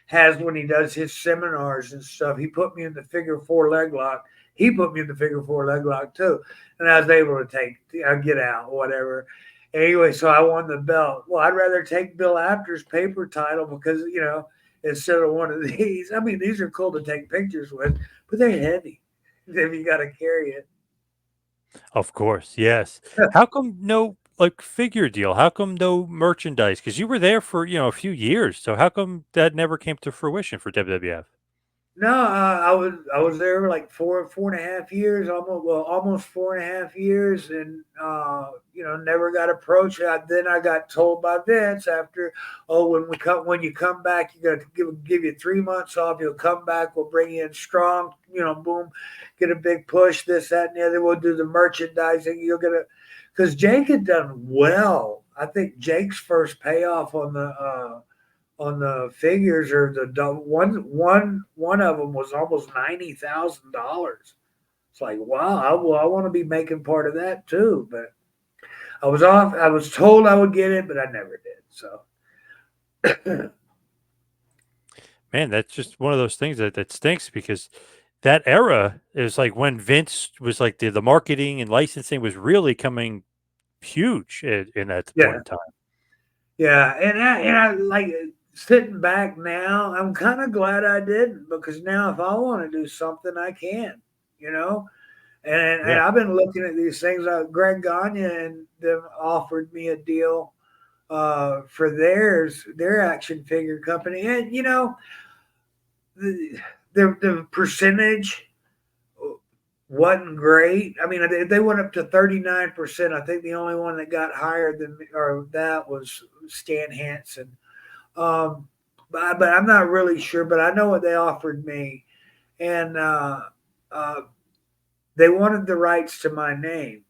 Speaker 2: has when he does his seminars and stuff. He put me in the figure four leg lock. He put me in the figure four leg lock too, and I was able to get out whatever. Anyway, so I won the belt. Well, I'd rather take Bill Apter's paper title because instead of one of these. I mean, these are cool to take pictures with, but they're heavy if you got to carry it.
Speaker 1: Of course, yes. How come no, like, figure deal? How come no merchandise? Because you were there for, a few years, so how come that never came to fruition for WWF?
Speaker 2: No, I was there like 4.5 years, almost 4.5 years, and never got approached. Then I got told by Vince after, oh, when you come back, you got to give you 3 months off. You'll come back, we'll bring you in strong. Boom, get a big push. This, that, and the other. We'll do the merchandising. You'll get a because Jake had done well. I think Jake's first payoff on the figures or one of them was almost $90,000. It's like wow, I want to be making part of that too. But I was off. I was told I would get it, but I never did. So
Speaker 1: Man, that's just one of those things that stinks because that era is like when Vince was like the marketing and licensing was really coming huge in that point
Speaker 2: yeah,
Speaker 1: in time.
Speaker 2: yeah, and I like sitting back now. I'm kind of glad I didn't because now if I want to do something, I can. You know, and
Speaker 1: Yeah.
Speaker 2: I've been looking at these things. Greg Gagne and them offered me a deal for their action figure company, and the the percentage wasn't great. I mean, they went up to 39%. I think the only one that got higher than or that was Stan Hansen. Um, but I'm not really sure. But I know what they offered me, and uh, they wanted the rights to my name,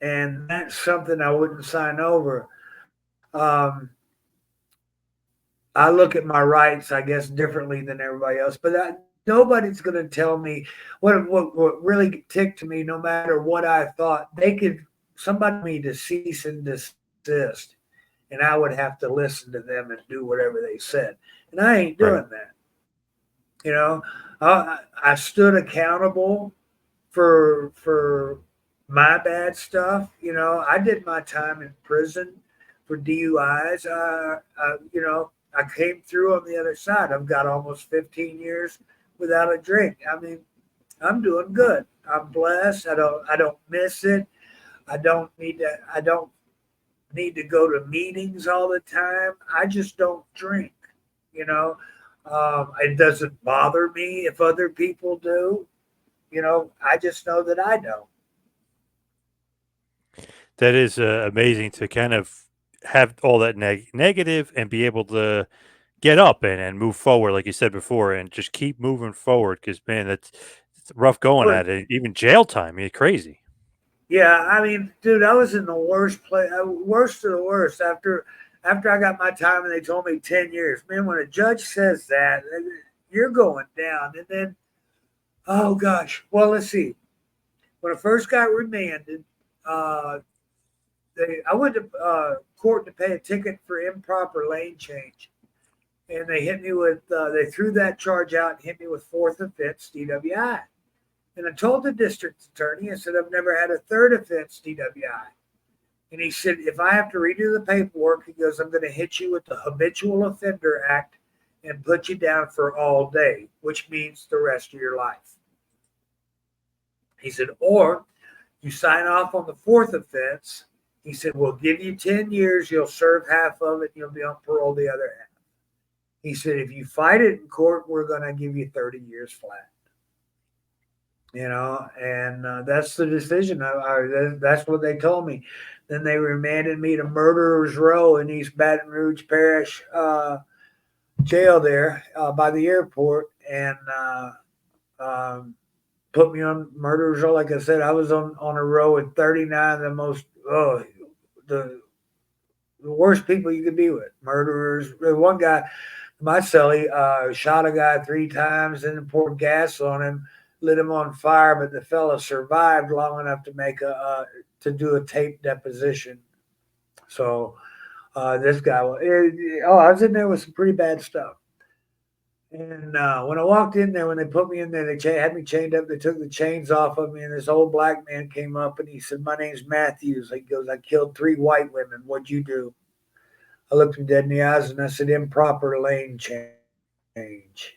Speaker 2: and that's something I wouldn't sign over. Um, I look at my rights, I guess, differently than everybody else. But nobody's going to tell me what really ticked me. No matter what I thought, they could somebody me to cease and desist, and I would have to listen to them and do whatever they said. And I ain't
Speaker 1: Right.
Speaker 2: doing that. You know, I stood accountable for my bad stuff. I did my time in prison for DUIs. I came through on the other side. I've got almost 15 years without a drink. I mean, I'm doing good. I'm blessed. I don't miss it. I don't need to go to meetings all the time. I just don't drink. You know, it doesn't bother me if other people do. I just know that I don't.
Speaker 1: That is amazing to kind of have all that negative and be able to get up and move forward, like you said before, and just keep moving forward. Because man, that's it's rough going
Speaker 2: But
Speaker 1: at it. Even jail time, it's crazy.
Speaker 2: yeah, I mean, dude, I was in the worst place, worst of the worst. After I got my time, and they told me 10 years. Man, when a judge says that, you're going down. And then, oh gosh, well, let's see. When I first got remanded, uh, I went to court to pay a ticket for improper lane change, and they hit me with they threw that charge out and hit me with fourth offense DWI. And I told the district attorney, I said, I've never had a third offense DWI. And he said, if I have to redo the paperwork, he goes, I'm going to hit you with the Habitual Offender Act and put you down for all day, which means the rest of your life. He said, or you sign off on the fourth offense. He said, we'll give you 10 years, you'll serve half of it, and you'll be on parole the other half. He said, if you fight it in court, we're going to give you 30 years flat. And that's the decision. That's what they told me. Then they remanded me to Murderers Row in East Baton Rouge Parish jail there by the airport, and put me on Murderers Row. Like I said, I was on a row with 39 of the most the worst people you could be with. Murderers. One guy, my cellie, shot a guy 3 times and poured gas on him, lit him on fire, but the fella survived long enough to make to do a tape deposition. So this guy, I was in there with some pretty bad stuff. And when I walked in there, when they put me in there, they had me chained up. They took the chains off of me, and this old black man came up and he said, "My name's Matthews." He goes, "I killed 3 white women. What'd you do?" I looked him dead in the eyes and I said, "Improper lane change."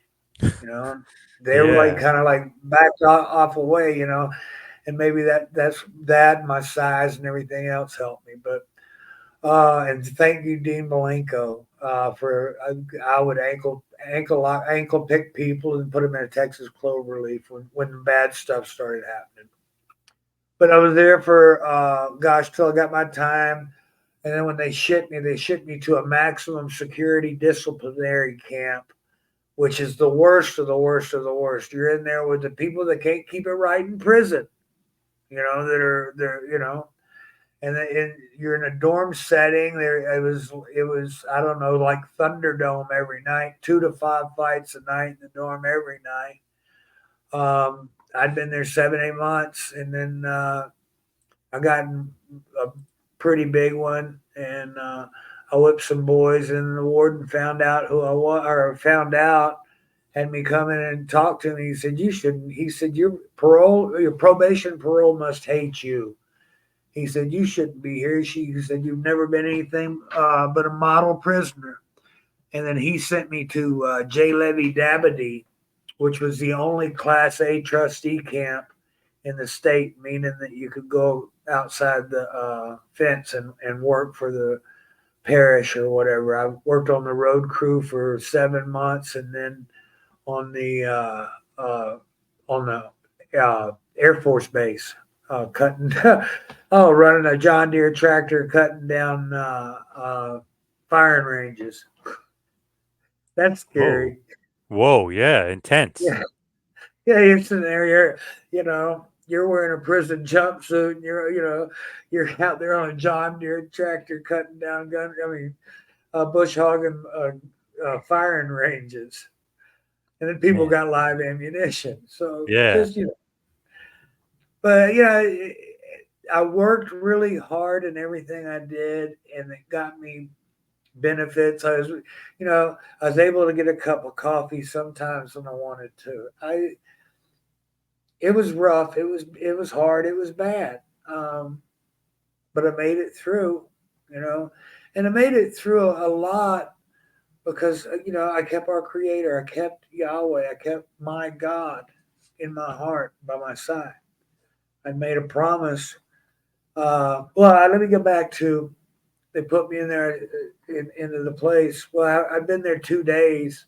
Speaker 2: They were like
Speaker 1: Yeah.
Speaker 2: kind of like backed off away, and maybe that's that my size and everything else helped me. But and thank you, Dean Malenko, for I would ankle pick people and put them in a Texas clover leaf when the bad stuff started happening. But I was there for till I got my time. And then when they shipped me to a maximum security disciplinary camp, which is the worst of the worst of the worst. You're in there with the people that can't keep it right in prison, that are, and you're in a dorm setting. It was I don't know, like Thunderdome every night, 2 to 5 fights a night in the dorm every night. I'd been there 7-8 months, and then I got in a pretty big one, and I whipped some boys, and the warden found out who I was, or found out, had me come in and talk to me. He said, "You shouldn't." He said, "Your probation parole must hate you." He said, "You shouldn't be here." He said, "You've never been anything but a model prisoner." And then he sent me to J. Levy Dabadie, which was the only Class A trustee camp in the state, meaning that you could go outside the fence and work for the parish or whatever. I worked on the road crew for 7 months, and then on the Air Force Base, cutting, running a John Deere tractor, cutting down firing ranges. That's
Speaker 1: Whoa.
Speaker 2: scary.
Speaker 1: Whoa. Yeah. Intense.
Speaker 2: Yeah, yeah. You're sitting there, you're wearing a prison jumpsuit, and you're out there on a John Deere tractor cutting down bush hogging firing ranges, and then people
Speaker 1: Man.
Speaker 2: got live ammunition. So
Speaker 1: Yeah.
Speaker 2: just but I worked really hard in everything I did, and it got me benefits. I was able to get a cup of coffee sometimes when I wanted to. It was rough. It was hard. It was bad. But I made it through, and I made it through a lot because I kept our Creator, I kept Yahweh, I kept my God in my heart by my side. I made a promise. Let me go back to they put me in there into the place. Well, I've been there 2 days,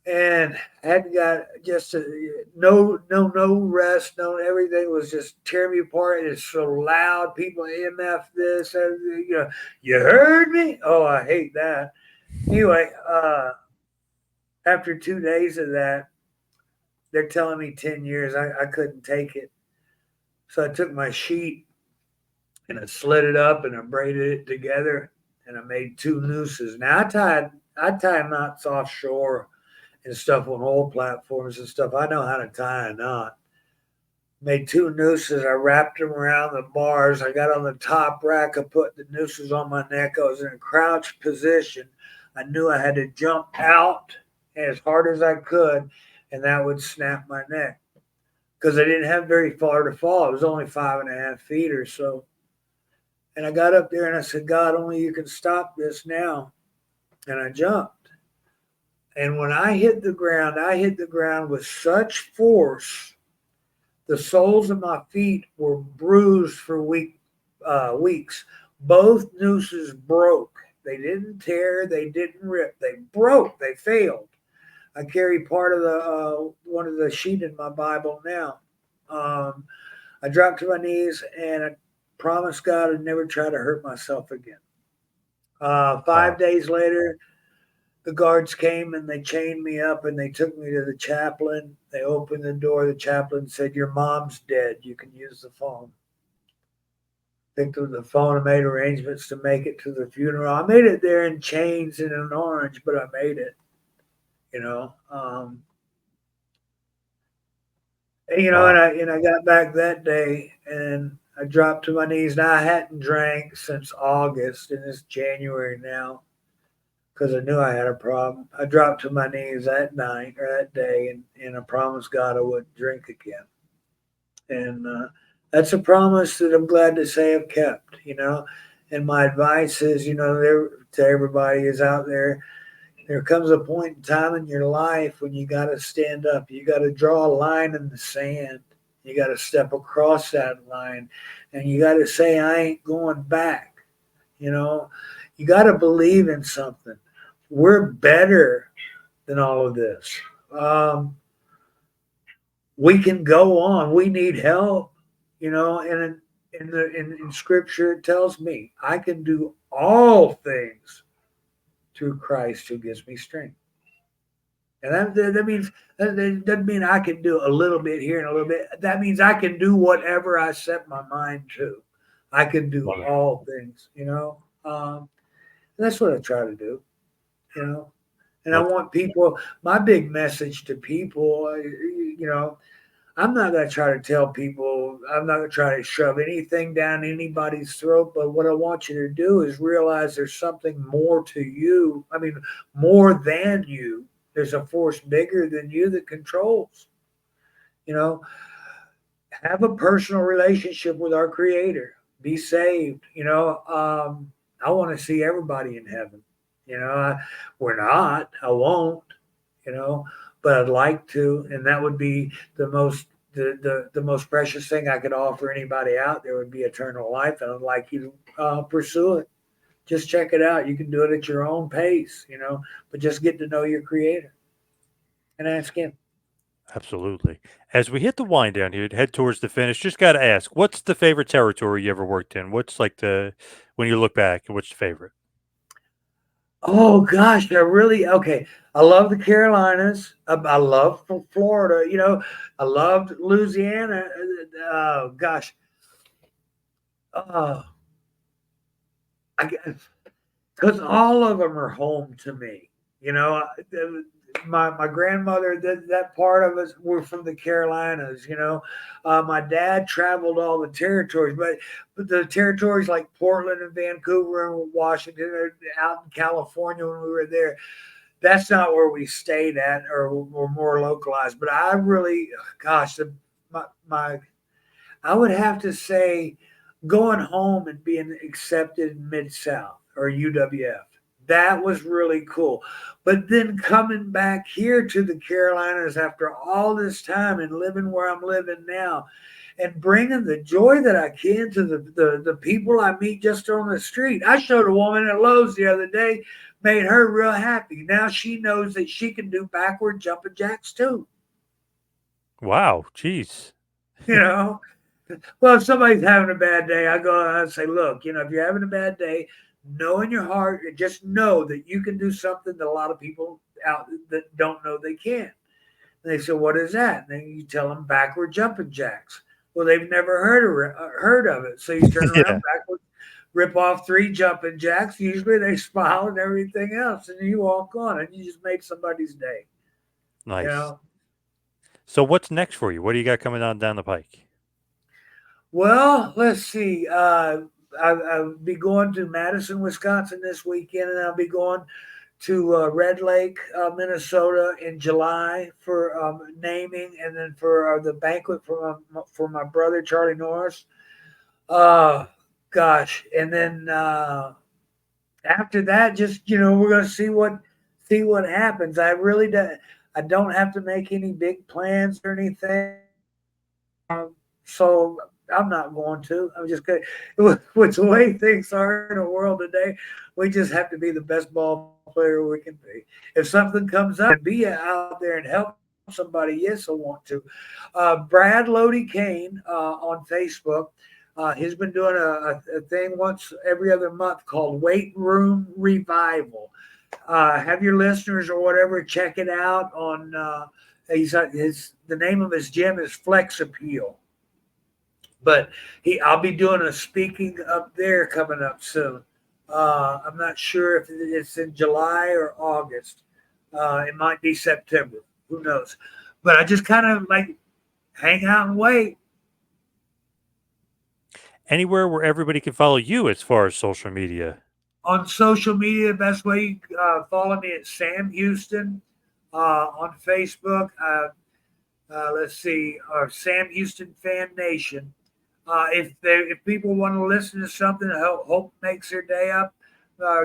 Speaker 2: and I hadn't got just no rest, no everything was just tearing me apart. It's so loud. People MF this, you heard me. Oh, I hate that. Anyway, after 2 days of that, they're telling me 10 years. I couldn't take it, so I took my sheet and I slid it up and I braided it together and I made 2 nooses. Now I tie knots offshore and stuff on oil platforms and stuff. I know how to tie a knot, Made two nooses. I wrapped them around the bars. I got on the top rack. I put the nooses on my neck. I was in a crouched position. I knew I had to jump out as hard as I could, and that would snap my neck because I didn't have very far to fall. It was only 5.5 feet or so. And I got up there and I said, God, only you can stop this now. And I jumped. And when I hit the ground with such force, the soles of my feet were bruised for weeks. Both nooses broke. They didn't tear, they didn't rip. They broke, they failed. I carry part of the one of the sheet in my Bible now. Um, I dropped to my knees and I promised God I'd never try to hurt myself again. Five
Speaker 1: Wow.
Speaker 2: days later, the guards came and they chained me up and they took me to the chaplain. They opened the door. The chaplain said, "Your mom's dead. You can use the phone." Picked up the phone and made arrangements to make it to the funeral. I made it there in chains and an orange, but I made it. You know,
Speaker 1: Wow.
Speaker 2: and I got back that day and I dropped to my knees. Now I hadn't drank since August, and it's January now because I knew I had a problem. I dropped to my knees that night or that day, and I promised God I wouldn't drink again. And that's a promise that I'm glad to say I've kept. And my advice is, to everybody is out there. There comes a point in time in your life when you got to stand up. You got to draw a line in the sand. You got to step across that line, and you got to say, "I ain't going back." You know, you got to believe in something. We're better than all of this. Um, we can go on. We need help. And in Scripture it tells me I can do all things through Christ who gives me strength. And that means that doesn't mean I can do a little bit here and a little bit. That means I can do whatever I set my mind to. I can do
Speaker 1: Love it.
Speaker 2: all things. That's what I try to do. You know, and I
Speaker 1: Well,
Speaker 2: want people. My big message to people, I'm not going to try to tell people. I'm not going to try to shove anything down anybody's throat. But what I want you to do is realize there's something more to you. I mean, more than you. There's a force bigger than you that controls. You know, have a personal relationship with our Creator. Be saved. I want to see everybody in heaven. We're not. I won't. You know, but I'd like to, and that would be the most precious thing I could offer anybody out there would be eternal life, and I'd like you to pursue it. Just check it out. You can do it at your own pace. But just get to know your Creator and ask Him.
Speaker 1: absolutely. As we hit the wind down here, head towards the finish, just got to ask, what's the favorite territory you ever worked in? What's like when you look back, what's your favorite?
Speaker 2: Oh gosh, I really okay. I love the Carolinas. I love Florida. I loved Louisiana. Gosh, uh, because all of them are home to me. You know, my grandmother, that part of us were from the Carolinas. My dad traveled all the territories, but the territories like Portland and Vancouver and Washington, out in California when we were there, that's not where we stayed at or were more localized. But I really, gosh, my I would have to say going home and being accepted in Mid South or UWF. That was really cool. But then coming back here to the Carolinas after all this time and living where I'm living now and bringing the joy that I can to the people I meet just on the street. I showed a woman at Lowe's the other day, made her real happy. Now she knows that she can do backward jumping jacks too.
Speaker 1: Wow, jeez.
Speaker 2: You know, Well, if somebody's having a bad day, I go and I say, look, if you're having a bad day, know in your heart, just know that you can do something that a lot of people out that don't know they can. And they say, what is that? And then you tell them backward jumping jacks. Well, they've never heard of it. So you turn
Speaker 1: Yeah,
Speaker 2: around backward, rip off 3 jumping jacks. Usually they smile and everything else, and you walk on, and you just made somebody's day. You
Speaker 1: nice.
Speaker 2: know,
Speaker 1: So what's next for you? What do you got coming on down the pike?
Speaker 2: Well, let's see. I'll be going to Madison, Wisconsin this weekend, and I'll be going to Red Lake, Minnesota in July for naming, and then for the banquet for my brother Charlie Norris. Uh, gosh, and then after that, just we're gonna see what happens. I don't have to make any big plans or anything. So I'm not going to. I'm just going with the way things are in the world today, we just have to be the best ball player we can be. If something comes up and be out there and help somebody, yes, I want to. Brad Lodi Kane on Facebook. He's been doing a thing once every other month called Weight Room Revival. Have your listeners or whatever check it out on. The name of his gym is Flex Appeal, but I'll be doing a speaking up there coming up soon. I'm not sure if it's in July or August. It might be September. Who knows? But I just kind of like hang out and wait.
Speaker 1: Anywhere where everybody can follow you as far as social media.
Speaker 2: On social media, the best way you follow me is Sam Houston on Facebook. Let's see, or Sam Houston Fan Nation. If people want to listen to something that hope makes their day up,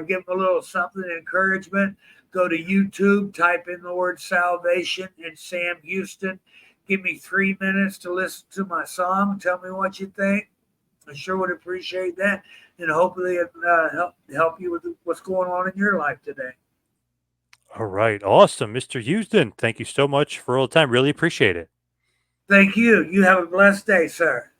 Speaker 2: give them a little something encouragement. Go to YouTube, type in the word salvation and Sam Houston. Give me 3 minutes to listen to my song. Tell me what you think. I sure would appreciate that, and hopefully help you with what's going on in your life today.
Speaker 1: All right. Awesome. Mr. Houston, thank you so much for all the time. Really appreciate it.
Speaker 2: Thank you. You have a blessed day, sir.